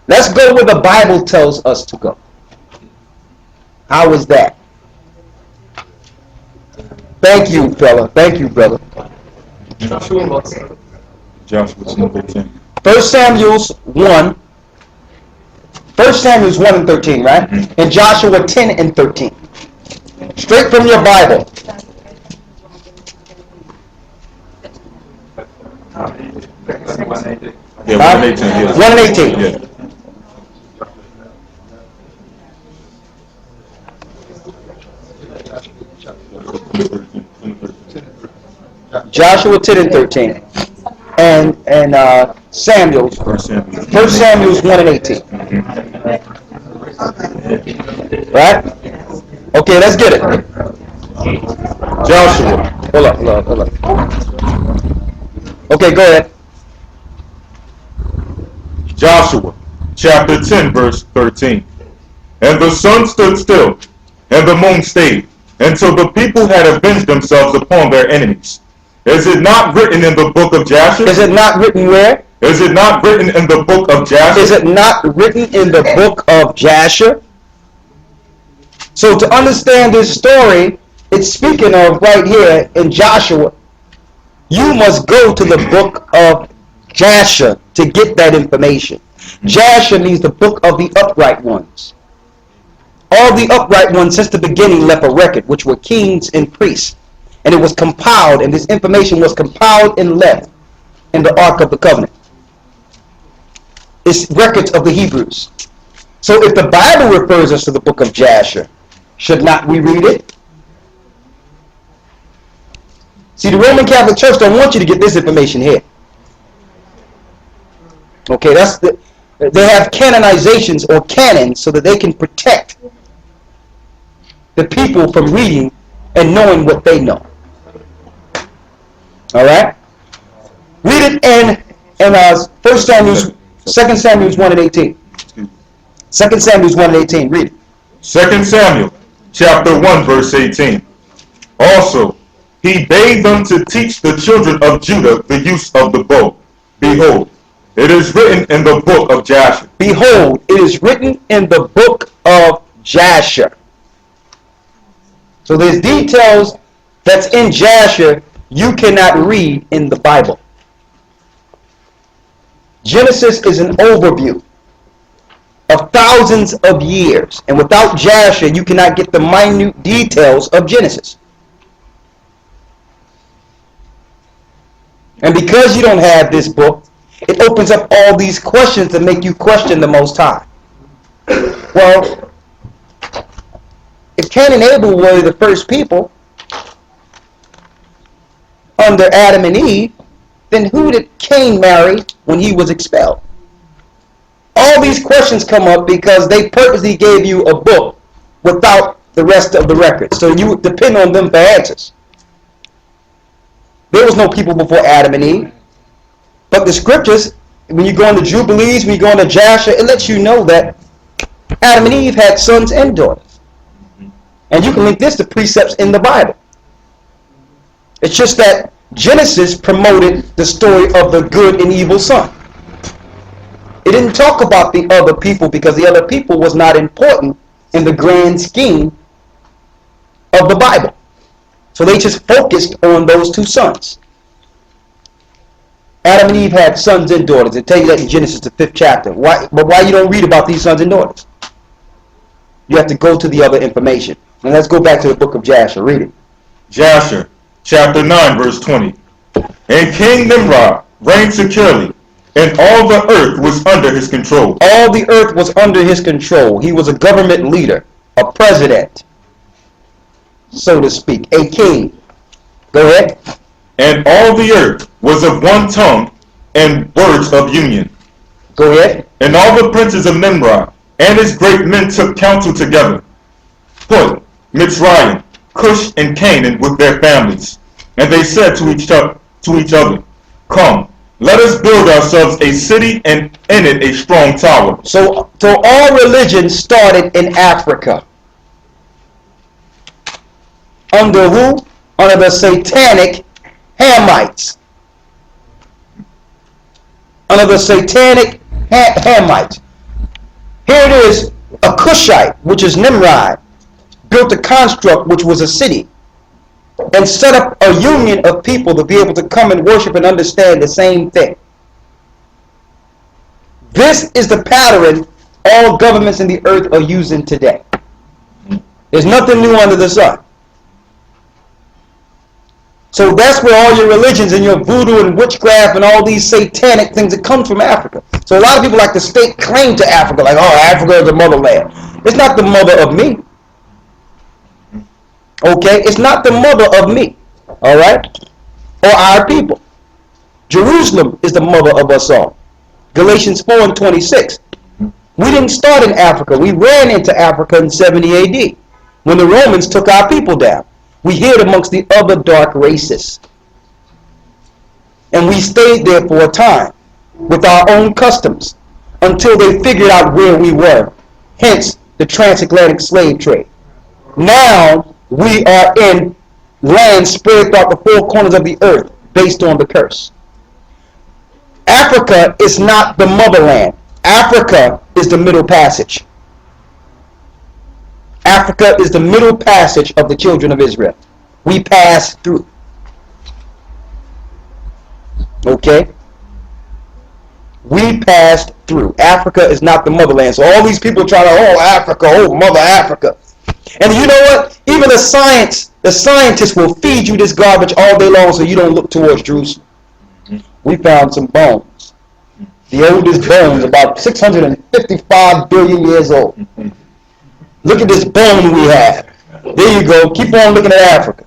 Let's go where the Bible tells us to go. How is that? Thank you, fella. Thank you, brother. Joshua 10:13. 1 Samuel's 1. 1 Samuel's 1 and 13, right? And Joshua 10 and 13. Straight from your Bible. Yeah, 1 and 18. Yeah. 1 and 18. Yeah. Joshua 10 and 13. And Samuel's. 1 Samuel. 1 Samuel's 1 and 18. Right? Okay, let's get it. Joshua. Hold up. Okay, go ahead. Joshua chapter 10 verse 13. And the sun stood still, and the moon stayed, until the people had avenged themselves upon their enemies. Is it not written in the book of Jasher? Is it not written where? Is it not written in the book of Jasher? Is it not written in the book of Jasher? So to understand this story, it's speaking of right here in Joshua. You must go to the book of Jasher to get that information. Jasher means the book of the upright ones. All the upright ones since the beginning left a record, which were kings and priests. And it was compiled, and this information was compiled and left in the Ark of the Covenant. It's records of the Hebrews. So if the Bible refers us to the book of Jasher, should not we read it? See, the Roman Catholic Church don't want you to get this information here. Okay, they have canonizations or canons so that they can protect the people from reading and knowing what they know. All right? Read it in 1 Samuel's, 2 Samuel's 1 and 18. 2 Samuel's 1 and 18. Read it. 2 Samuel chapter 1 verse 18. Also, he bade them to teach the children of Judah the use of the bow. Behold, it is written in the book of Jasher. Behold, it is written in the book of Jasher. So there's details that's in Jasher you cannot read in the Bible. Genesis is an overview of thousands of years. And without Jasher, you cannot get the minute details of Genesis. And because you don't have this book, it opens up all these questions that make you question the Most High. Well, if Cain and Abel were the first people under Adam and Eve, then who did Cain marry when he was expelled? All these questions come up because they purposely gave you a book without the rest of the record. So you would depend on them for answers. There was no people before Adam and Eve. But the scriptures, when you go into Jubilees, when you go into Jasher, it lets you know that Adam and Eve had sons and daughters. And you can link this to precepts in the Bible. It's just that Genesis promoted the story of the good and evil son. It didn't talk about the other people because the other people was not important in the grand scheme of the Bible. So they just focused on those two sons. Adam and Eve had sons and daughters. They tell you that in Genesis, the 5th chapter. But why you don't read about these sons and daughters? You have to go to the other information. And let's go back to the book of Jasher. Read it. Jasher chapter 9 verse 20. And King Nimrod reigned securely, and all the earth was under his control. All the earth was under his control. He was a government leader, a president, so to speak, a king. Go ahead. And all the earth was of one tongue and words of union. Go ahead. And all the princes of Nimrod and his great men took counsel together, Put, Mitzrayim, Cush, and Canaan with their families. And they said to each other, Come, let us build ourselves a city and in it a strong tower. So all religions started in Africa. Under who? Under the satanic Hamites. Under the satanic Hamites. Here it is, a Cushite, which is Nimrod, built a construct which was a city, and set up a union of people to be able to come and worship and understand the same thing. This is the pattern all governments in the earth are using today. There's nothing new under the sun. So that's where all your religions and your voodoo and witchcraft and all these satanic things that come from Africa. So a lot of people like to stake claim to Africa, like, oh, Africa is the motherland. It's not the mother of me. Okay? It's not the mother of me. All right? Or our people. Jerusalem is the mother of us all. Galatians 4:26. We didn't start in Africa. We ran into Africa in 70 AD when the Romans took our people down. We hid amongst the other dark races. And we stayed there for a time with our own customs until they figured out where we were. Hence the transatlantic slave trade. Now we are in land spread throughout the four corners of the earth based on the curse. Africa is not the motherland. Africa is the middle passage. Africa is the middle passage of the children of Israel. We pass through. Okay? We passed through. Africa is not the motherland. So all these people try to, oh, Africa, oh, Mother Africa. And you know what? Even the scientists will feed you this garbage all day long so you don't look towards Jerusalem. We found some bones. The oldest bones, about 655 billion years old. Look at this bone we have. There you go. Keep on looking at Africa.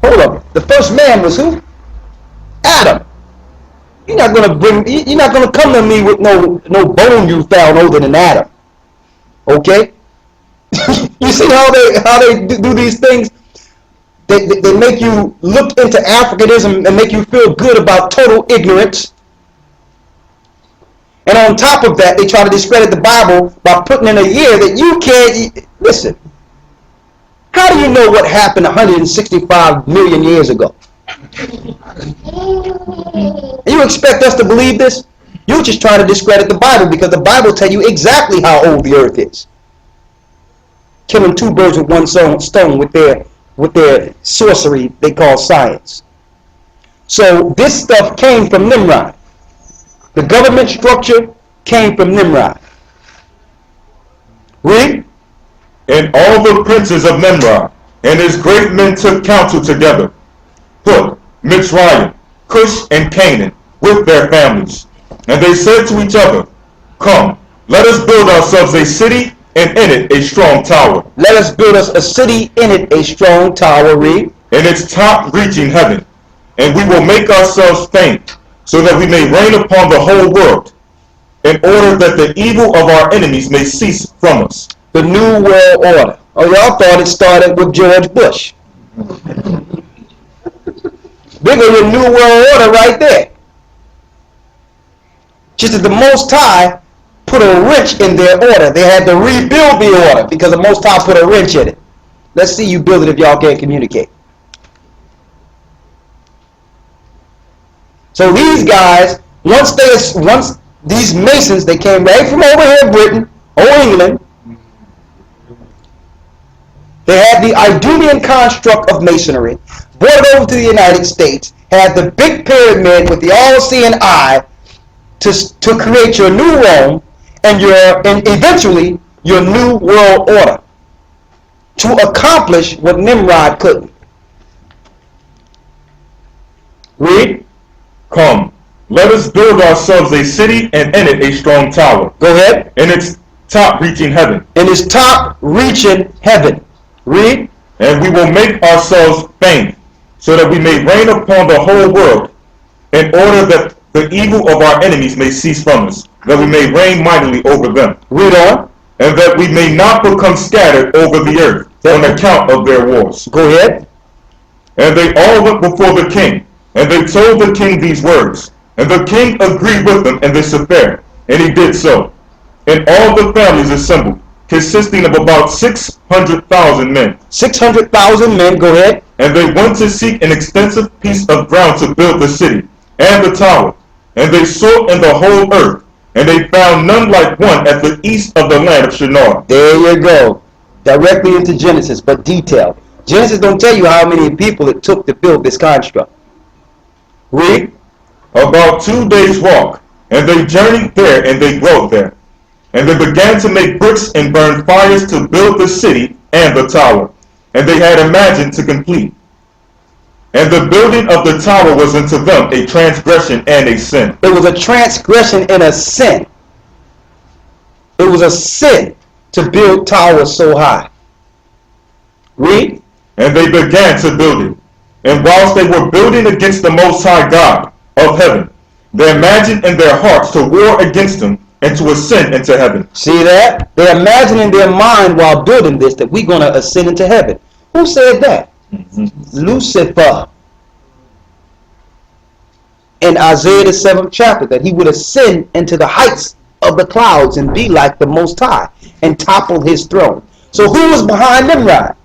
Hold up. The first man was who? Adam. You're not gonna come to me with no bone you found older than Adam. Okay? You see how they do these things? They make you look into Africanism and make you feel good about total ignorance. And on top of that, they try to discredit the Bible by putting in a year that you can't. Listen, how do you know what happened 165 million years ago? You expect us to believe this? You're just trying to discredit the Bible because the Bible tells you exactly how old the earth is. Killing two birds with one stone with their sorcery they call science. So this stuff came from Nimrod. The government structure came from Nimrod. Read. And all the princes of Nimrod and his great men took counsel together, Put, Mitzrayim, Cush, and Canaan with their families. And they said to each other, Come, let us build ourselves a city, and in it a strong tower. Let us build us a city, in it a strong tower. Read. And its top reaching heaven. And we will make ourselves famed, so that we may reign upon the whole world, in order that the evil of our enemies may cease from us. The New World Order. Oh, y'all thought it started with George Bush. Bigger than New World Order right there. Just as the Most High put a wrench in their order. They had to rebuild the order because the Most High put a wrench in it. Let's see you build it if y'all can't communicate. So these guys, once these Masons, they came right from over here, Britain or England. They had the Idumean construct of masonry, brought it over to the United States, had the big pyramid with the all-seeing eye to create your new Rome and eventually your new world order to accomplish what Nimrod couldn't. Read. Come, let us build ourselves a city, and in it a strong tower. Go ahead. In its top reaching heaven. In its top reaching heaven. Read. And we will make ourselves famed, so that we may reign upon the whole world, in order that the evil of our enemies may cease from us, that we may reign mightily over them. Read on. And that we may not become scattered over the earth on account of their wars. Go ahead. And they all went before the king, and they told the king these words. And the king agreed with them in this affair, and he did so. And all the families assembled, consisting of about 600,000 men. 600,000 men, go ahead. And they went to seek an extensive piece of ground to build the city and the tower. And they sought in the whole earth, and they found none like one at the east of the land of Shinar. There you go. Directly into Genesis, but detailed. Genesis don't tell you how many people it took to build this construct. Read. About 2 days' walk, and they journeyed there, and they dwelt there. And they began to make bricks and burn fires to build the city and the tower, and they had imagined to complete. And the building of the tower was unto them a transgression and a sin. It was a transgression and a sin. It was a sin to build towers so high. Read. And they began to build it. And whilst they were building against the Most High God of heaven, they imagined in their hearts to war against him and to ascend into heaven. See that? They imagine in their mind while building this that we're going to ascend into heaven. Who said that? Lucifer. In Isaiah the 7th chapter, that he would ascend into the heights of the clouds and be like the Most High and topple his throne. So who was behind Nimrod?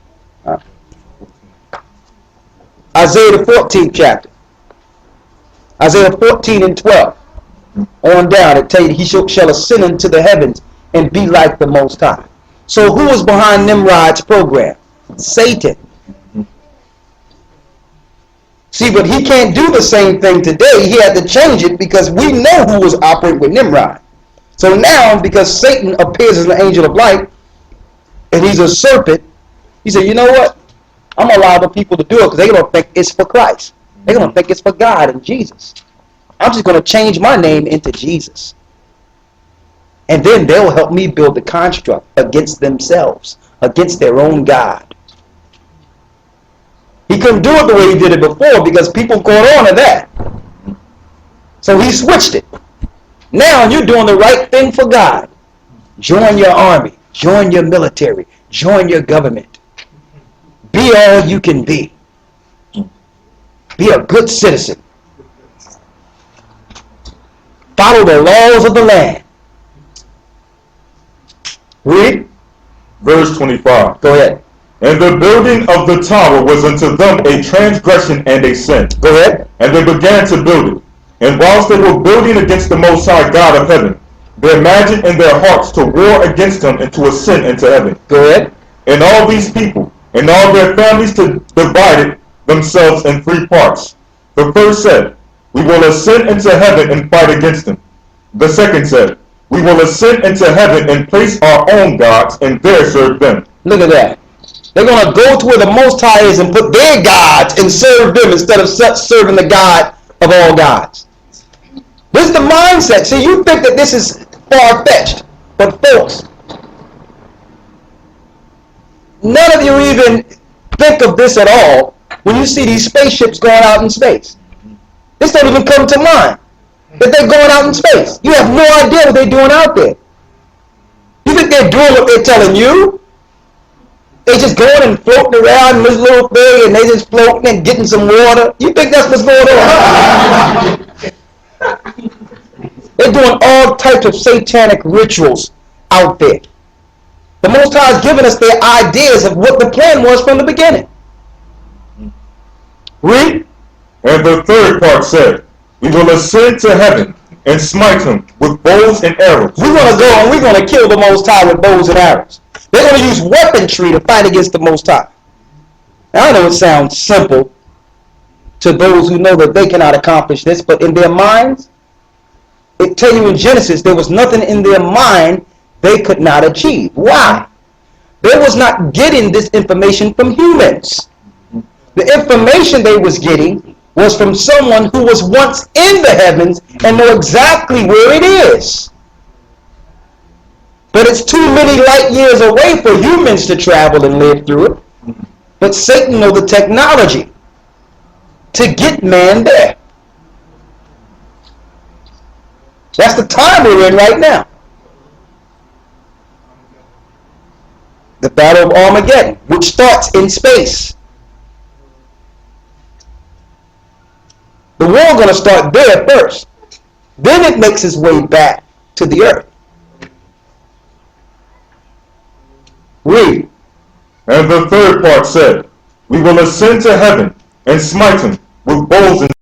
Isaiah the 14th chapter. Isaiah 14 and 12. On down, it tells you he shall ascend into the heavens and be like the Most High. So who was behind Nimrod's program? Satan. See, but he can't do the same thing today. He had to change it because we know who was operating with Nimrod. So now, because Satan appears as an angel of light, and he's a serpent, he said, you know what? I'm going to allow the people to do it because they're going to think it's for Christ. They're going to think it's for God and Jesus. I'm just going to change my name into Jesus. And then they'll help me build the construct against themselves, against their own God. He couldn't do it the way he did it before because people caught on to that. So he switched it. Now you're doing the right thing for God. Join your army. Join your military. Join your government. Be all you can be. Be a good citizen. Follow the laws of the land. Read. Verse 25. Go ahead. And the building of the tower was unto them a transgression and a sin. Go ahead. And they began to build it. And whilst they were building against the Most High God of heaven, they imagined in their hearts to war against him and to ascend into heaven. Go ahead. And all these people and all their families divided themselves in 3 parts. The first said, we will ascend into heaven and fight against them. The second said, we will ascend into heaven and place our own gods and there serve them. Look at that. They're going to go to where the Most High is and put their gods and serve them instead of serving the God of all gods. This is the mindset. See, you think that this is far-fetched. But folks, none of you even think of this at all when you see these spaceships going out in space. This don't even come to mind that they're going out in space. You have no idea what they're doing out there. You think they're doing what they're telling you? They just going and floating around in this little thing and they just floating and getting some water. You think that's what's going on? They're doing all types of satanic rituals out there. The Most High has given us their ideas of what the plan was from the beginning. Read. And the third part said, we will ascend to heaven and smite him with bows and arrows. We're going to go and we're going to kill the Most High with bows and arrows. They're going to use weaponry to fight against the Most High. Now, I know it sounds simple to those who know that they cannot accomplish this, but in their minds, it tells you in Genesis, there was nothing in their mind they could not achieve. Why? They was not getting this information from humans. The information they was getting was from someone who was once in the heavens and know exactly where it is. But it's too many light years away for humans to travel and live through it. But Satan knows the technology to get man there. That's the time we're in right now. The Battle of Armageddon, which starts in space. The war going to start there first. Then it makes its way back to the earth. Read. And the third part said, we will ascend to heaven and smite him with bows and